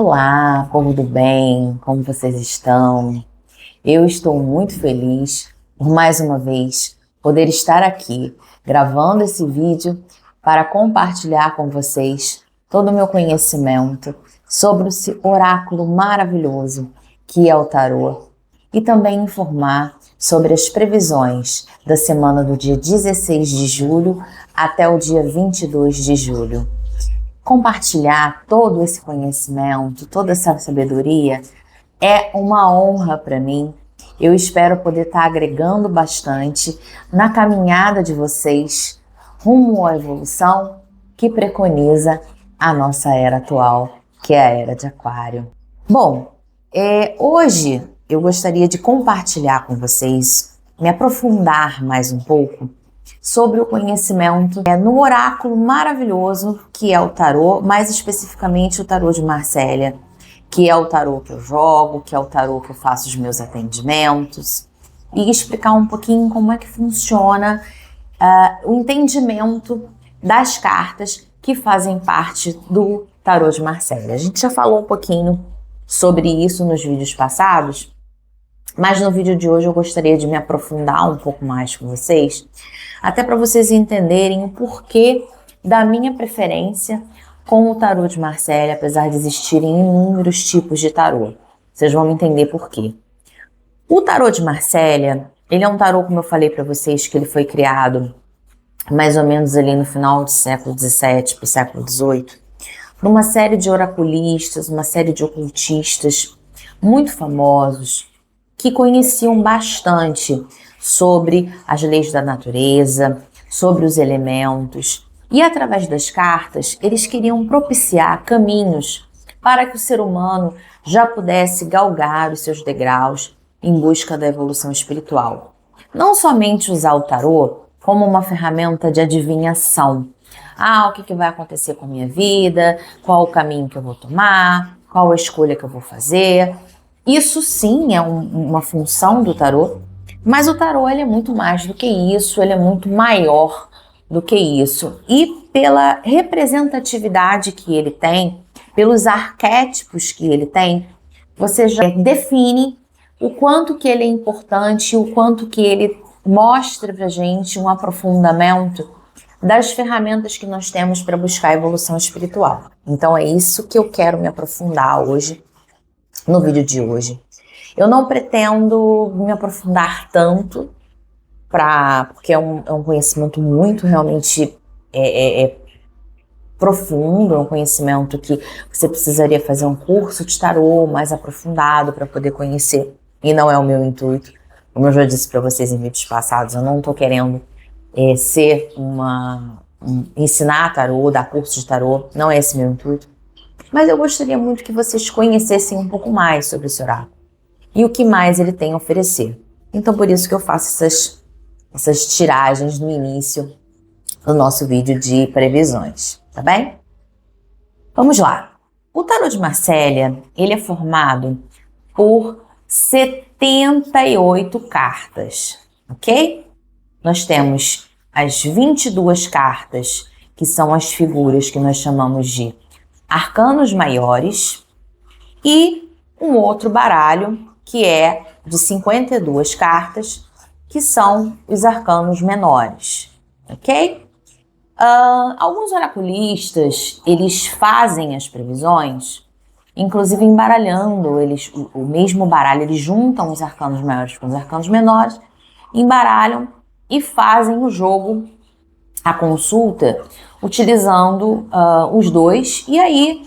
Olá, povo do bem, como vocês estão? Eu estou muito feliz por mais uma vez poder estar aqui gravando esse vídeo para compartilhar com vocês todo o meu conhecimento sobre esse oráculo maravilhoso que é o tarô e também informar sobre as previsões da semana do dia 16 de julho até o dia 22 de julho. Compartilhar todo esse conhecimento, toda essa sabedoria é uma honra para mim. Eu espero poder estar agregando bastante na caminhada de vocês rumo à evolução que preconiza a nossa era atual, que é a Era de Aquário. Bom, hoje eu gostaria de compartilhar com vocês, me aprofundar mais um pouco sobre o conhecimento no oráculo maravilhoso que é o tarô, mais especificamente o tarô de Marcélia, que é o tarô que eu jogo, que é o tarô que eu faço os meus atendimentos, e explicar um pouquinho como é que funciona o entendimento das cartas que fazem parte do tarô de Marcélia. A gente já falou um pouquinho sobre isso nos vídeos passados, mas no vídeo de hoje eu gostaria de me aprofundar um pouco mais com vocês, até para vocês entenderem o porquê da minha preferência com o tarô de Marcélia, apesar de existirem inúmeros tipos de tarô. Vocês vão entender por quê. O tarô de Marcélia, ele é um tarô, como eu falei para vocês, que ele foi criado mais ou menos ali no final do século XVII para o século XVIII, por uma série de oraculistas, uma série de ocultistas muito famosos, que conheciam bastante sobre as leis da natureza, sobre os elementos, e através das cartas eles queriam propiciar caminhos para que o ser humano já pudesse galgar os seus degraus em busca da evolução espiritual. Não somente usar o tarô como uma ferramenta de adivinhação. O que vai acontecer com a minha vida, qual o caminho que eu vou tomar, qual a escolha que eu vou fazer. Isso sim é uma função do tarô, mas o tarô ele é muito mais do que isso, ele é muito maior do que isso. E pela representatividade que ele tem, pelos arquétipos que ele tem, você já define o quanto que ele é importante, o quanto que ele mostra pra gente um aprofundamento das ferramentas que nós temos para buscar a evolução espiritual. Então é isso que eu quero me aprofundar hoje, no vídeo de hoje. Eu não pretendo me aprofundar tanto, porque é um conhecimento muito realmente profundo, é um conhecimento que você precisaria fazer um curso de tarô mais aprofundado para poder conhecer, e não é o meu intuito. Como eu já disse para vocês em vídeos passados, eu não estou querendo ensinar tarô, dar curso de tarô, não é esse meu intuito. Mas eu gostaria muito que vocês conhecessem um pouco mais sobre esse oráculo e o que mais ele tem a oferecer. Então, por isso que eu faço essas tiragens no início do nosso vídeo de previsões, tá bem? Vamos lá. O tarô de Marcélia, ele é formado por 78 cartas, ok? Nós temos as 22 cartas, que são as figuras que nós chamamos de arcanos maiores, e um outro baralho que é de 52 cartas, que são os arcanos menores, ok? Alguns oraculistas, eles fazem as previsões, inclusive embaralhando o mesmo baralho, eles juntam os arcanos maiores com os arcanos menores, embaralham e fazem o jogo, a consulta, utilizando os dois, e aí,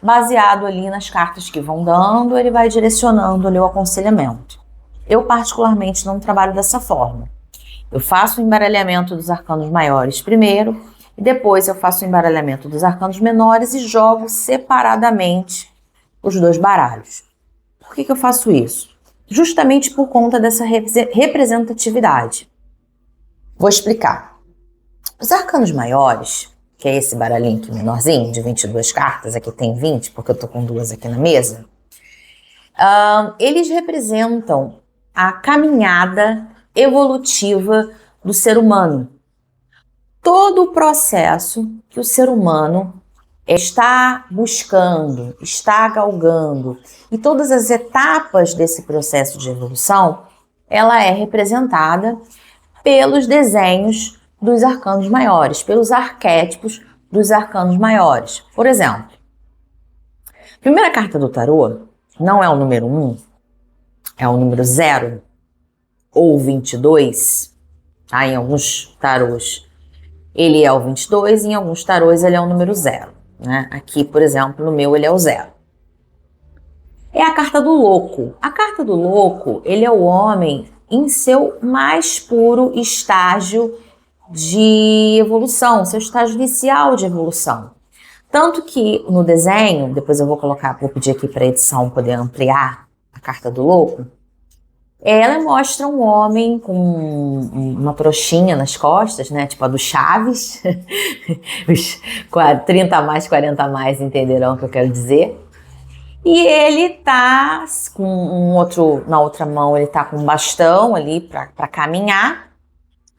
baseado ali nas cartas que vão dando, ele vai direcionando ali o aconselhamento. Eu, particularmente, não trabalho dessa forma. Eu faço o embaralhamento dos arcanos maiores primeiro, e depois eu faço o embaralhamento dos arcanos menores e jogo separadamente os dois baralhos. Por que eu faço isso? Justamente por conta dessa representatividade. Vou explicar. Os arcanos maiores, que é esse baralhinho aqui menorzinho, de 22 cartas, aqui tem 20, porque eu tô com duas aqui na mesa, eles representam a caminhada evolutiva do ser humano. Todo o processo que o ser humano está buscando, está galgando. E todas as etapas desse processo de evolução, ela é representada pelos desenhos dos arcanos maiores, pelos arquétipos dos arcanos maiores. Por exemplo, a primeira carta do tarô não é o número 1, é o número 0 ou 22, tá? Em alguns tarôs ele é o 22 e em alguns tarôs ele é o número 0, né? Aqui, por exemplo, no meu ele é o 0. É a carta do louco. A carta do louco, ele é o homem em seu mais puro estágio de evolução, seu estágio inicial de evolução. Tanto que no desenho, depois eu vou pedir aqui para a edição poder ampliar a carta do louco, ela mostra um homem com uma trouxinha nas costas, né? Tipo a do Chaves. Os 30 a mais, 40 a mais entenderão o que eu quero dizer. E ele tá com na outra mão ele tá com um bastão ali para caminhar.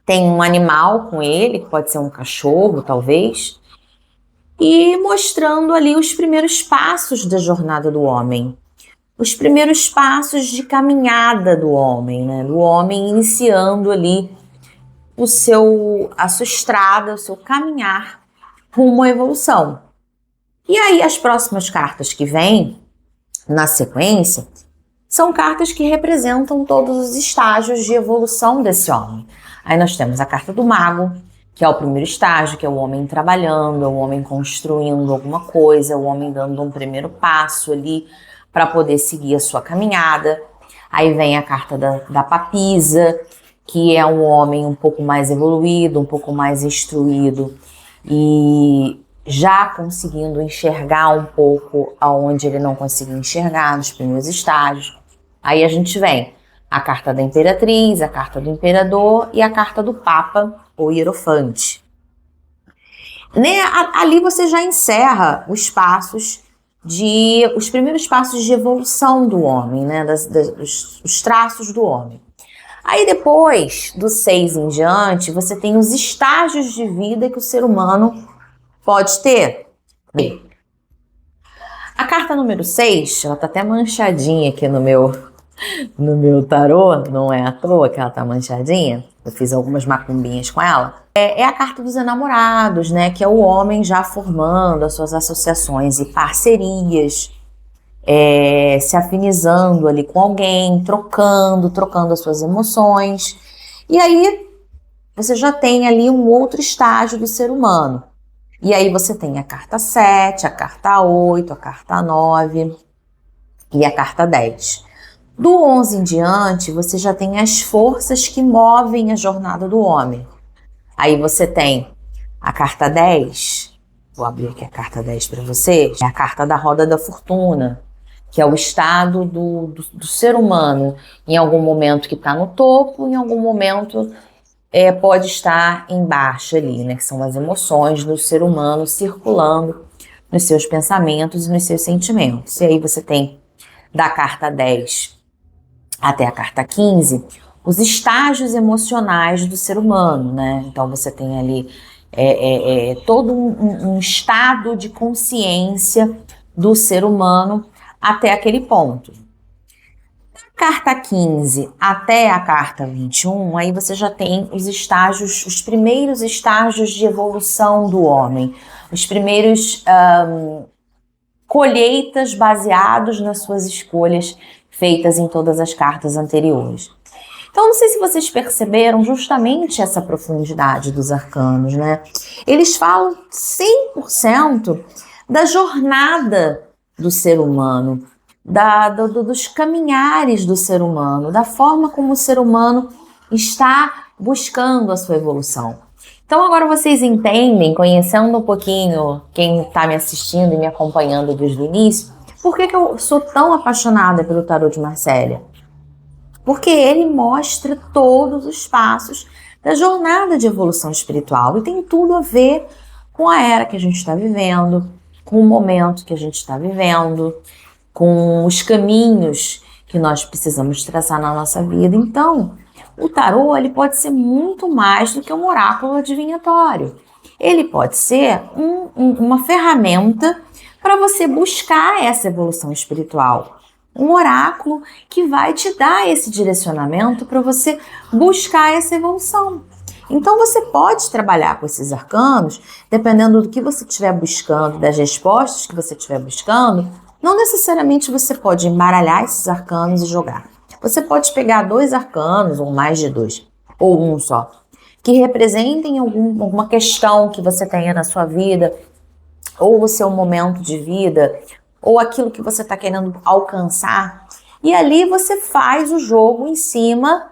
Tem um animal com ele, que pode ser um cachorro, talvez. E mostrando ali os primeiros passos da jornada do homem. Os primeiros passos de caminhada do homem, né? Do homem iniciando ali a sua estrada, o seu caminhar rumo à evolução. E aí as próximas cartas que vêm na sequência são cartas que representam todos os estágios de evolução desse homem. Aí nós temos a carta do mago, que é o primeiro estágio, que é o homem trabalhando, é o homem construindo alguma coisa, é o homem dando um primeiro passo ali para poder seguir a sua caminhada. Aí vem a carta da papisa, que é um homem um pouco mais evoluído, um pouco mais instruído e já conseguindo enxergar um pouco aonde ele não conseguia enxergar nos primeiros estágios. Aí a gente vem a carta da imperatriz, a carta do imperador e a carta do papa ou hierofante. Ali você já encerra os primeiros passos de evolução do homem, né? Os traços do homem. Aí depois, do 6 em diante, você tem os estágios de vida que o ser humano pode ter. Bem, a carta número 6, ela tá até manchadinha aqui no meu tarô, não é à toa que ela tá manchadinha, eu fiz algumas macumbinhas com ela. É a carta dos enamorados, né? Que é o homem já formando as suas associações e parcerias, se afinizando ali com alguém, trocando as suas emoções. E aí você já tem ali um outro estágio do ser humano. E aí você tem a carta 7, a carta 8, a carta 9 e a carta 10. Do 11 em diante, você já tem as forças que movem a jornada do homem. Aí você tem a carta 10, vou abrir aqui a carta 10 para vocês, é a carta da roda da fortuna, que é o estado do ser humano, em algum momento que está no topo, em algum momento pode estar embaixo ali, né? Que são as emoções do ser humano circulando nos seus pensamentos e nos seus sentimentos. E aí você tem da carta 10 até a carta 15, os estágios emocionais do ser humano, né? Então você tem ali todo um estado de consciência do ser humano até aquele ponto. Da carta 15 até a carta 21, aí você já tem os primeiros estágios de evolução do homem, os primeiros colheitas baseados nas suas escolhas feitas em todas as cartas anteriores. Então, não sei se vocês perceberam justamente essa profundidade dos arcanos, né? Eles falam 100% da jornada do ser humano, dos caminhares do ser humano, da forma como o ser humano está buscando a sua evolução. Então, agora vocês entendem, conhecendo um pouquinho quem está me assistindo e me acompanhando desde o início, por que eu sou tão apaixonada pelo tarô de Marcélia? Porque ele mostra todos os passos da jornada de evolução espiritual e tem tudo a ver com a era que a gente está vivendo, com o momento que a gente está vivendo, com os caminhos que nós precisamos traçar na nossa vida. Então, o tarô ele pode ser muito mais do que um oráculo adivinhatório. ele pode ser uma ferramenta para você buscar essa evolução espiritual. Um oráculo que vai te dar esse direcionamento para você buscar essa evolução. Então você pode trabalhar com esses arcanos, dependendo do que você estiver buscando, das respostas que você estiver buscando. Não necessariamente você pode embaralhar esses arcanos e jogar. Você pode pegar 2 arcanos, ou mais de 2, ou um só, que representem alguma questão que você tenha na sua vida, ou o seu momento de vida, ou aquilo que você está querendo alcançar. E ali você faz o jogo em cima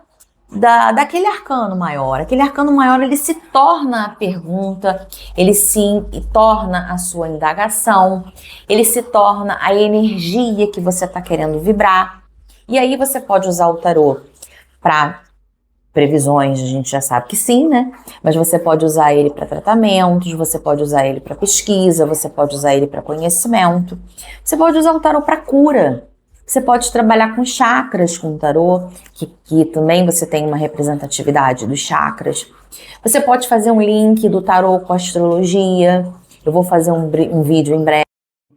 daquele arcano maior. Aquele arcano maior, ele se torna a pergunta, ele se torna a sua indagação, ele se torna a energia que você está querendo vibrar. E aí você pode usar o tarô para previsões, a gente já sabe que sim, né? Mas você pode usar ele para tratamentos, você pode usar ele para pesquisa, você pode usar ele para conhecimento, você pode usar o tarô para cura. Você pode trabalhar com chakras com o tarô, que também você tem uma representatividade dos chakras. Você pode fazer um link do tarô com a astrologia. Eu vou fazer um vídeo em breve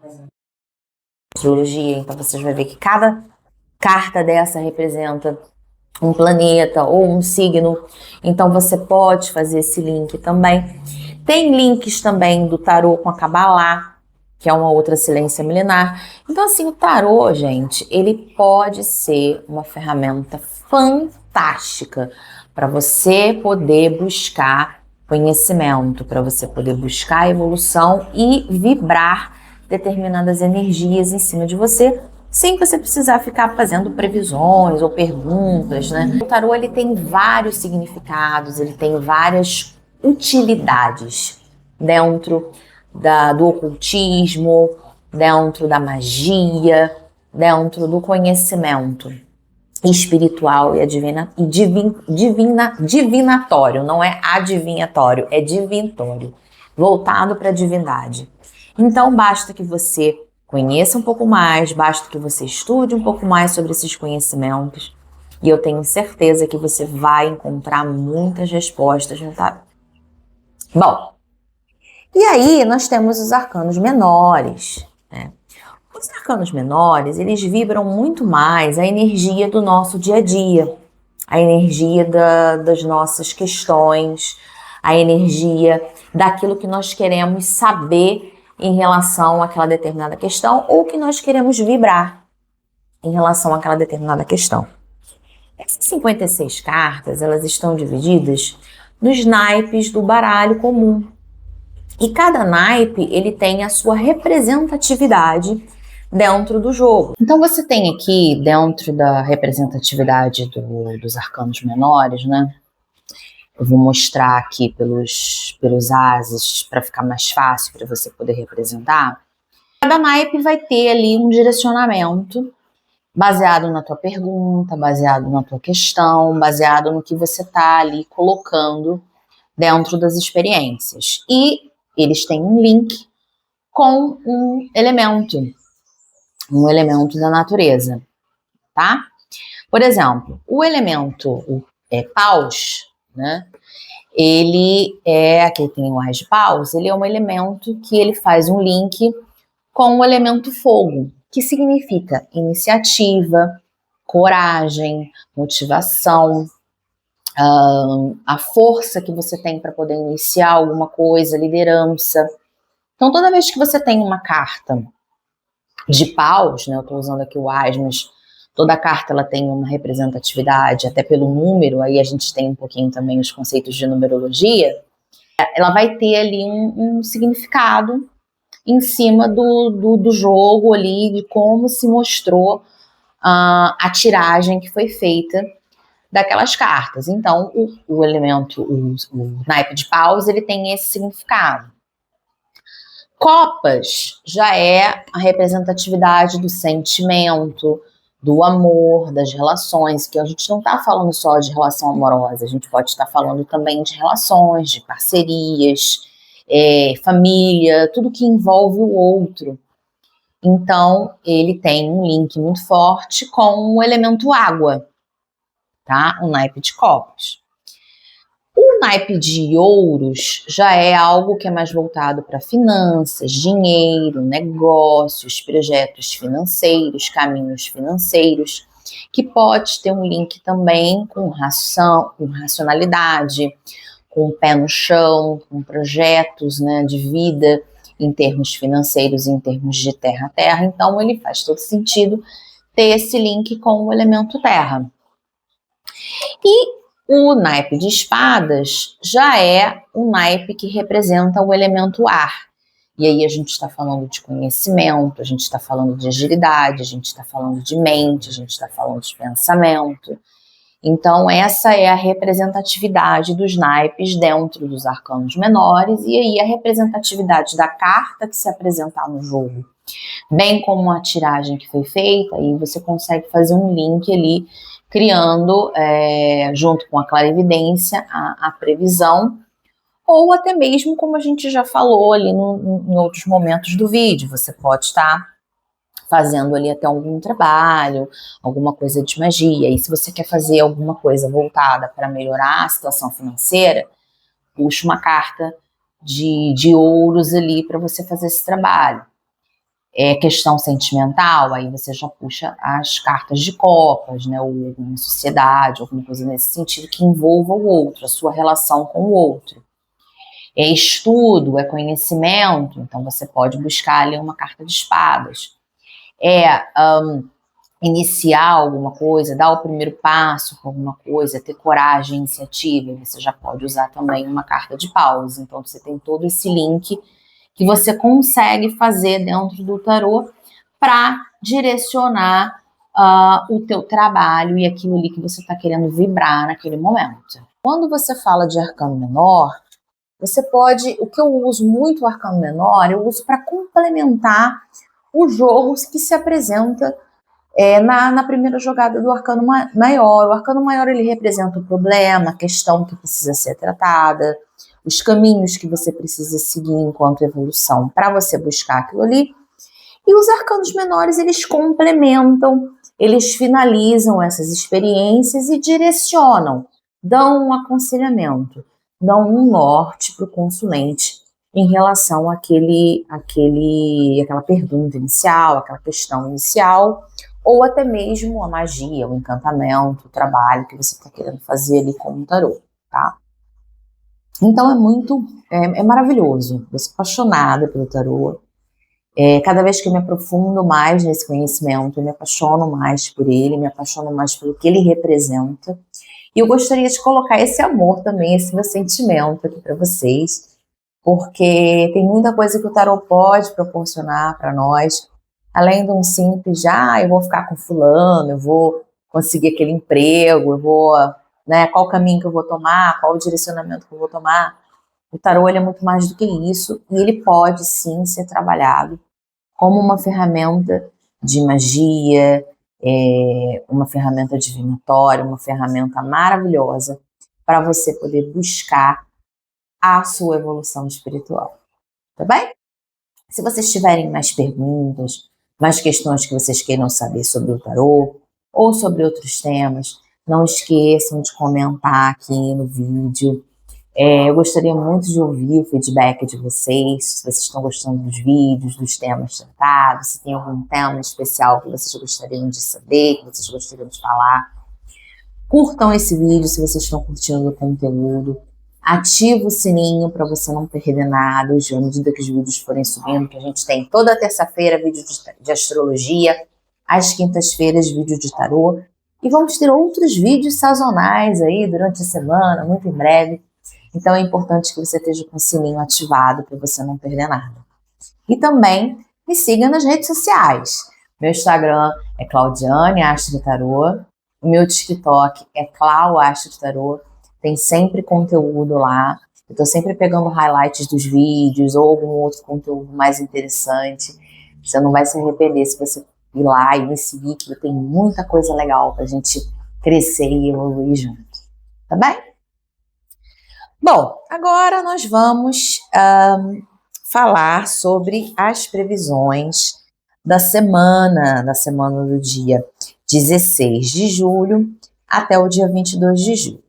sobre astrologia, então vocês vão ver que cada carta dessa representa um planeta ou um signo, então você pode fazer esse link também. Tem links também do tarô com a Kabbalah, que é uma outra ciência milenar. Então assim, o tarô, gente, ele pode ser uma ferramenta fantástica para você poder buscar conhecimento, para você poder buscar evolução e vibrar determinadas energias em cima de você, sem você precisar ficar fazendo previsões ou perguntas, né? O tarô, ele tem vários significados, ele tem várias utilidades dentro do ocultismo, dentro da magia, dentro do conhecimento espiritual e divinatório, não é adivinhatório, é divintório, voltado para a divindade. Então basta que você conheça um pouco mais, basta que você estude um pouco mais sobre esses conhecimentos e eu tenho certeza que você vai encontrar muitas respostas no tarô. Bom, e aí nós temos os arcanos menores, né? Os arcanos menores, eles vibram muito mais a energia do nosso dia a dia, a energia das nossas questões, a energia daquilo que nós queremos saber em relação àquela determinada questão ou que nós queremos vibrar em relação àquela determinada questão. Essas 56 cartas, elas estão divididas nos naipes do baralho comum. E cada naipe, ele tem a sua representatividade dentro do jogo. Então você tem aqui, dentro da representatividade dos arcanos menores, né? Eu vou mostrar aqui pelos ases para ficar mais fácil para você poder representar. Cada naipe vai ter ali um direcionamento baseado na tua pergunta, baseado na tua questão, baseado no que você está ali colocando dentro das experiências. E eles têm um link com um elemento da natureza, tá? Por exemplo, o elemento paus, né? Ele aqui tem o Ás de Paus, ele é um elemento que ele faz um link com o elemento fogo, que significa iniciativa, coragem, motivação, a força que você tem para poder iniciar alguma coisa, liderança. Então, toda vez que você tem uma carta de paus, né, eu estou usando aqui o Ás, mas toda carta ela tem uma representatividade, até pelo número, aí a gente tem um pouquinho também os conceitos de numerologia, ela vai ter ali um significado em cima do jogo ali, de como se mostrou a tiragem que foi feita daquelas cartas. Então, o elemento, o naipe de paus, ele tem esse significado. Copas já é a representatividade do sentimento, do amor, das relações, que a gente não está falando só de relação amorosa, a gente pode estar falando também de relações, de parcerias, família, tudo que envolve o outro. Então, ele tem um link muito forte com o elemento água, tá? O naipe de copas. O naipe de ouros já é algo que é mais voltado para finanças, dinheiro, negócios, projetos financeiros, caminhos financeiros, que pode ter um link também com racionalidade, com o pé no chão, com projetos, né, de vida em termos financeiros, em termos de terra a terra. Então, ele faz todo sentido ter esse link com o elemento terra. E o naipe de espadas já é um naipe que representa o elemento ar. E aí a gente está falando de conhecimento, a gente está falando de agilidade, a gente está falando de mente, a gente está falando de pensamento. Então essa é a representatividade dos naipes dentro dos arcanos menores, e aí a representatividade da carta que se apresentar no jogo, bem como a tiragem que foi feita, aí você consegue fazer um link ali, criando, junto com a clarividência, a previsão, ou até mesmo, como a gente já falou ali em outros momentos do vídeo, você pode estar fazendo ali até algum trabalho, alguma coisa de magia, e se você quer fazer alguma coisa voltada para melhorar a situação financeira, puxa uma carta de ouros ali para você fazer esse trabalho. É questão sentimental, aí você já puxa as cartas de copas, né, ou uma sociedade, alguma coisa nesse sentido que envolva o outro, a sua relação com o outro. É estudo, é conhecimento, então você pode buscar ali uma carta de espadas. Iniciar alguma coisa, dar o primeiro passo com alguma coisa, ter coragem, iniciativa, você já pode usar também uma carta de paus. Então você tem todo esse link que você consegue fazer dentro do tarô para direcionar o teu trabalho e aquilo ali que você está querendo vibrar naquele momento. Quando você fala de arcano menor, você pode, o que eu uso muito o arcano menor, eu uso para complementar o jogo que se apresenta na primeira jogada do arcano maior. O arcano maior, ele representa o problema, a questão que precisa ser tratada, os caminhos que você precisa seguir enquanto evolução para você buscar aquilo ali. E os arcanos menores, eles complementam, eles finalizam essas experiências e direcionam, dão um aconselhamento, dão um norte para o consulente em relação àquela pergunta inicial, aquela questão inicial, ou até mesmo a magia, o encantamento, o trabalho que você está querendo fazer ali com o tarô, tá? Então é maravilhoso, eu sou apaixonada pelo tarô. Cada vez que eu me aprofundo mais nesse conhecimento, eu me apaixono mais por ele, me apaixono mais pelo que ele representa. E eu gostaria de colocar esse amor também, esse meu sentimento aqui para vocês, porque tem muita coisa que o tarô pode proporcionar para nós, além de um simples, eu vou ficar com fulano, eu vou conseguir aquele emprego, eu vou, né, qual caminho que eu vou tomar, qual o direcionamento que eu vou tomar. O tarô, ele é muito mais do que isso, e ele pode sim ser trabalhado como uma ferramenta de magia, uma ferramenta divinatória, uma ferramenta maravilhosa para você poder buscar a sua evolução espiritual, tá bem? Se vocês tiverem mais perguntas, mais questões que vocês queiram saber sobre o tarô ou sobre outros temas, não esqueçam de comentar aqui no vídeo. Eu gostaria muito de ouvir o feedback de vocês, se vocês estão gostando dos vídeos, dos temas tratados, se tem algum tema especial que vocês gostariam de saber, que vocês gostariam de falar. Curtam esse vídeo se vocês estão curtindo o conteúdo. Ativa o sininho para você não perder nada à medida que os vídeos forem subindo, que a gente tem toda terça-feira vídeo de astrologia, às quintas-feiras vídeo de tarô, e vamos ter outros vídeos sazonais aí durante a semana, muito em breve. Então é importante que você esteja com o sininho ativado para você não perder nada. E também me siga nas redes sociais. Meu Instagram é Claudiane Astro Tarô. O meu TikTok é Clau Astro Tarô. Tem sempre conteúdo lá. Eu estou sempre pegando highlights dos vídeos ou algum outro conteúdo mais interessante. Você não vai se arrepender se você ir lá e me seguir, que tem muita coisa legal para a gente crescer e evoluir junto. Tá bem? Bom, agora nós vamos falar sobre as previsões da semana do dia 16 de julho até o dia 22 de julho.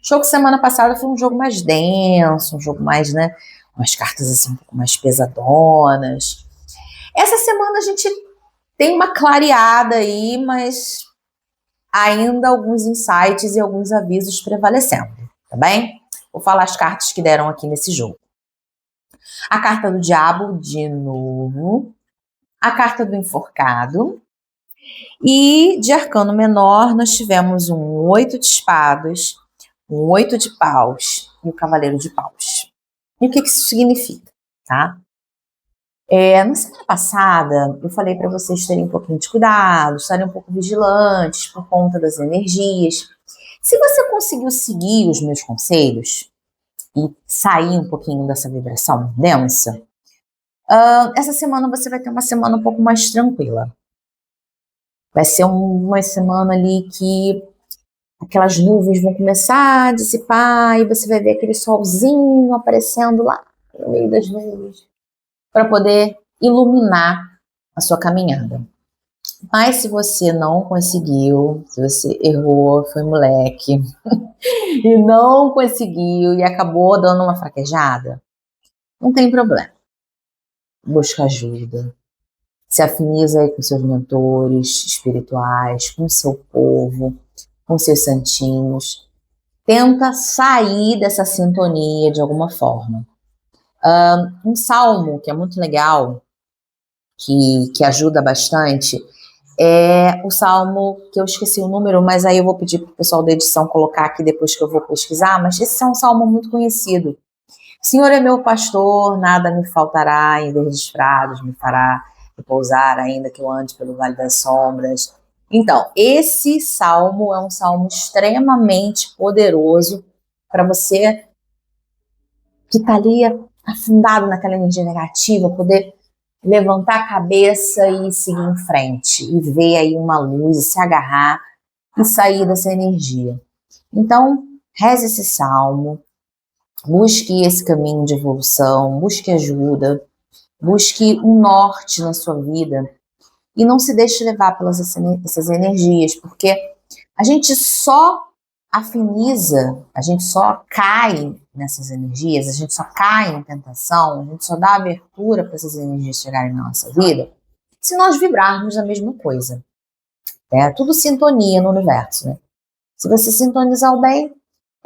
O jogo semana passada foi um jogo mais denso, um jogo mais, né, umas cartas assim um pouco mais pesadonas. Essa semana a gente tem uma clareada aí, mas ainda alguns insights e alguns avisos prevalecendo, tá bem? Vou falar as cartas que deram aqui nesse jogo. A carta do diabo, de novo. A carta do enforcado. E de arcano menor, nós tivemos um 8 de espadas, um 8 de paus e o cavaleiro de paus. E o que isso significa, tá? Na semana passada, eu falei para vocês terem um pouquinho de cuidado, estarem um pouco vigilantes por conta das energias. Se você conseguiu seguir os meus conselhos e sair um pouquinho dessa vibração densa, essa semana você vai ter uma semana um pouco mais tranquila. Vai ser uma semana ali que aquelas nuvens vão começar a dissipar e você vai ver aquele solzinho aparecendo lá no meio das nuvens para poder iluminar a sua caminhada. Mas se você não conseguiu, se você errou, foi moleque, e não conseguiu e acabou dando uma fraquejada, não tem problema. Busca ajuda. Se afiniza aí com seus mentores espirituais, com o seu povo, com seus santinhos. Tenta sair dessa sintonia de alguma forma. Um salmo que é muito legal, que ajuda bastante, é o salmo, que eu esqueci o número, mas aí eu vou pedir para o pessoal da edição colocar aqui depois que eu vou pesquisar, mas esse é um salmo muito conhecido. Senhor é meu pastor, nada me faltará, em verdes prados me fará repousar, ainda que eu ande pelo vale das sombras. Então, esse salmo é um salmo extremamente poderoso para você que está ali afundado naquela energia negativa, poder levantar a cabeça e seguir em frente, e ver aí uma luz, e se agarrar e sair dessa energia. Então, reze esse salmo, busque esse caminho de evolução, busque ajuda, busque um norte na sua vida e não se deixe levar pelas essas energias, porque a gente só afiniza, a gente só cai nessas energias, a gente só cai em tentação, a gente só dá abertura para essas energias chegarem na nossa vida se nós vibrarmos a mesma coisa. É tudo sintonia no universo, né? Se você sintonizar o bem,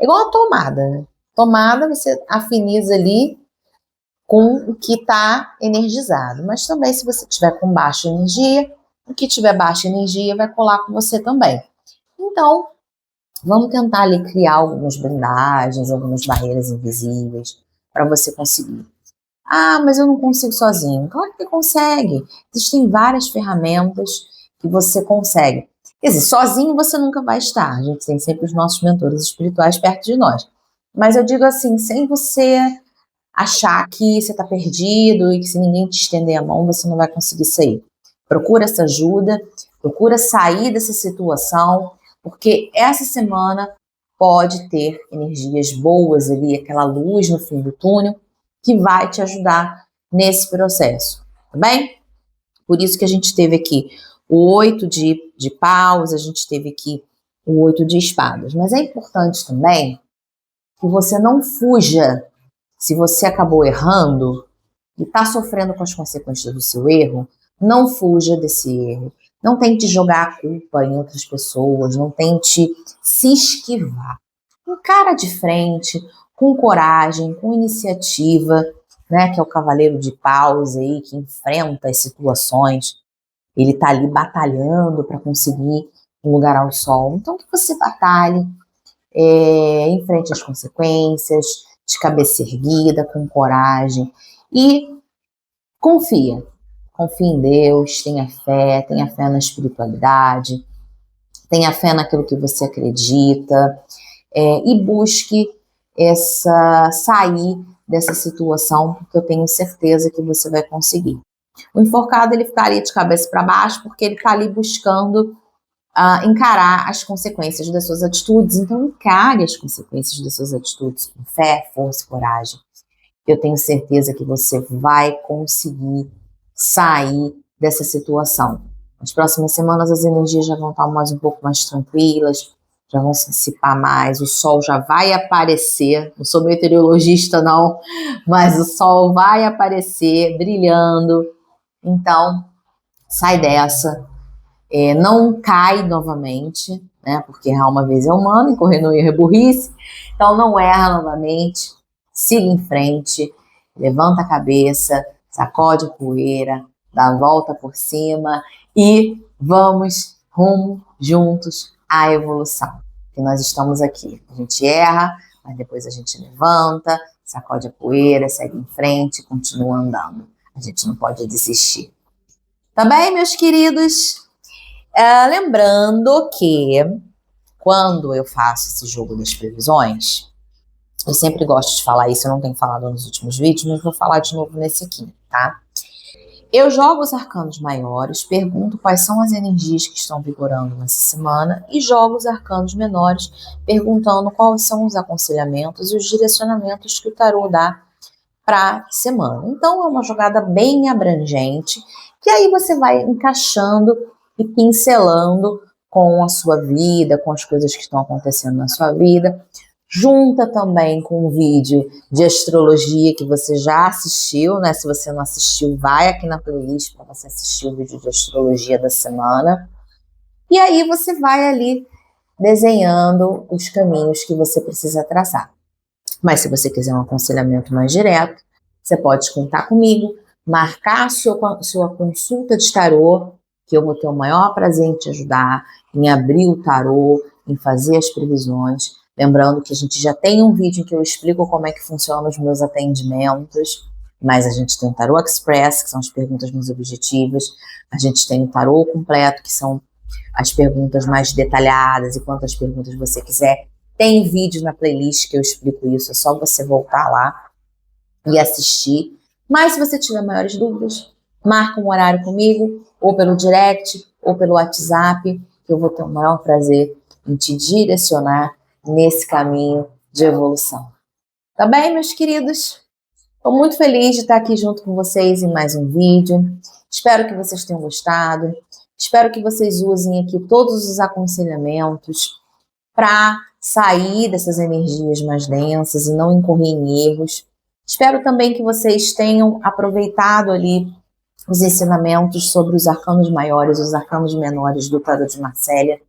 é igual a tomada, né? Tomada você afiniza ali com o que está energizado, mas também se você tiver com baixa energia, o que tiver baixa energia vai colar com você também. Então, vamos tentar ali criar algumas blindagens, algumas barreiras invisíveis para você conseguir. Ah, mas eu não consigo sozinho. Claro que consegue. Existem várias ferramentas que você consegue. Quer dizer, sozinho você nunca vai estar. A gente tem sempre os nossos mentores espirituais perto de nós. Mas eu digo assim, sem você achar que você está perdido e que se ninguém te estender a mão, você não vai conseguir sair. Procura essa ajuda, procura sair dessa situação, porque essa semana pode ter energias boas ali, aquela luz no fim do túnel, que vai te ajudar nesse processo, tá bem? Por isso que a gente teve aqui o 8 de paus, a gente teve aqui o 8 de espadas. Mas é importante também que você não fuja, se você acabou errando e está sofrendo com as consequências do seu erro, não fuja desse erro. Não tente jogar a culpa em outras pessoas, não tente se esquivar. Encara de frente, com coragem, com iniciativa, né, que é o cavaleiro de paus aí, que enfrenta as situações. Ele está ali batalhando para conseguir um lugar ao sol. Então, que você batalhe, enfrente as consequências, de cabeça erguida, com coragem e confia. Confie em Deus, tenha fé na espiritualidade, tenha fé naquilo que você acredita, e busque sair dessa situação, porque eu tenho certeza que você vai conseguir. O enforcado, ele ficaria de cabeça para baixo, porque ele está ali buscando encarar as consequências das suas atitudes. Então, encare as consequências das suas atitudes com fé, força e coragem. Eu tenho certeza que você vai conseguir sair dessa situação. Nas próximas semanas as energias já vão estar um pouco mais tranquilas, já vão se dissipar mais, o sol já vai aparecer, não sou meteorologista não, mas o sol vai aparecer brilhando, então sai dessa, não cai novamente, né, porque errar uma vez é humano e correr no erro é burrice, então não erra novamente, siga em frente, levanta a cabeça, sacode a poeira, dá a volta por cima e vamos rumo juntos à evolução. Que nós estamos aqui. A gente erra, mas depois a gente levanta, sacode a poeira, segue em frente, continua andando. A gente não pode desistir. Tá bem, meus queridos? Lembrando que quando eu faço esse jogo das previsões, eu sempre gosto de falar isso, eu não tenho falado nos últimos vídeos, mas vou falar de novo nesse aqui, tá? Eu jogo os arcanos maiores, pergunto quais são as energias que estão vigorando nessa semana e jogo os arcanos menores, perguntando quais são os aconselhamentos e os direcionamentos que o tarô dá para a semana. Então é uma jogada bem abrangente, que aí você vai encaixando e pincelando com a sua vida, com as coisas que estão acontecendo na sua vida. Junta também com um vídeo de astrologia que você já assistiu, né? Se você não assistiu, vai aqui na playlist para você assistir o vídeo de astrologia da semana. E aí você vai ali desenhando os caminhos que você precisa traçar. Mas se você quiser um aconselhamento mais direto, você pode contar comigo, marcar a sua consulta de tarô, que eu vou ter o maior prazer em te ajudar, em abrir o tarô, em fazer as previsões. Lembrando que a gente já tem um vídeo em que eu explico como é que funcionam os meus atendimentos, mas a gente tem o Tarô Express, que são as perguntas mais objetivas, a gente tem o Tarô Completo, que são as perguntas mais detalhadas, e quantas perguntas você quiser. Tem vídeo na playlist que eu explico isso, é só você voltar lá e assistir. Mas se você tiver maiores dúvidas, marca um horário comigo, ou pelo direct, ou pelo WhatsApp, que eu vou ter o maior prazer em te direcionar nesse caminho de evolução. Tá bem, meus queridos? Estou muito feliz de estar aqui junto com vocês em mais um vídeo. Espero que vocês tenham gostado. Espero que vocês usem aqui todos os aconselhamentos para sair dessas energias mais densas e não incorrer em erros. Espero também que vocês tenham aproveitado ali os ensinamentos sobre os arcanos maiores e os arcanos menores do Tarô de Marcélia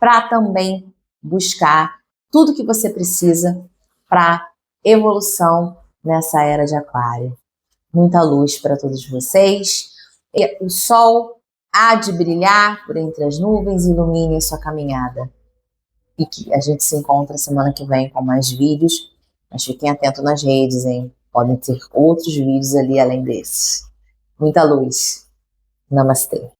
para também buscar tudo que você precisa para evolução nessa era de Aquário. Muita luz para todos vocês. E o sol há de brilhar por entre as nuvens e ilumine a sua caminhada. E que a gente se encontra semana que vem com mais vídeos. Mas fiquem atentos nas redes, hein? Podem ter outros vídeos ali além desses. Muita luz. Namastê.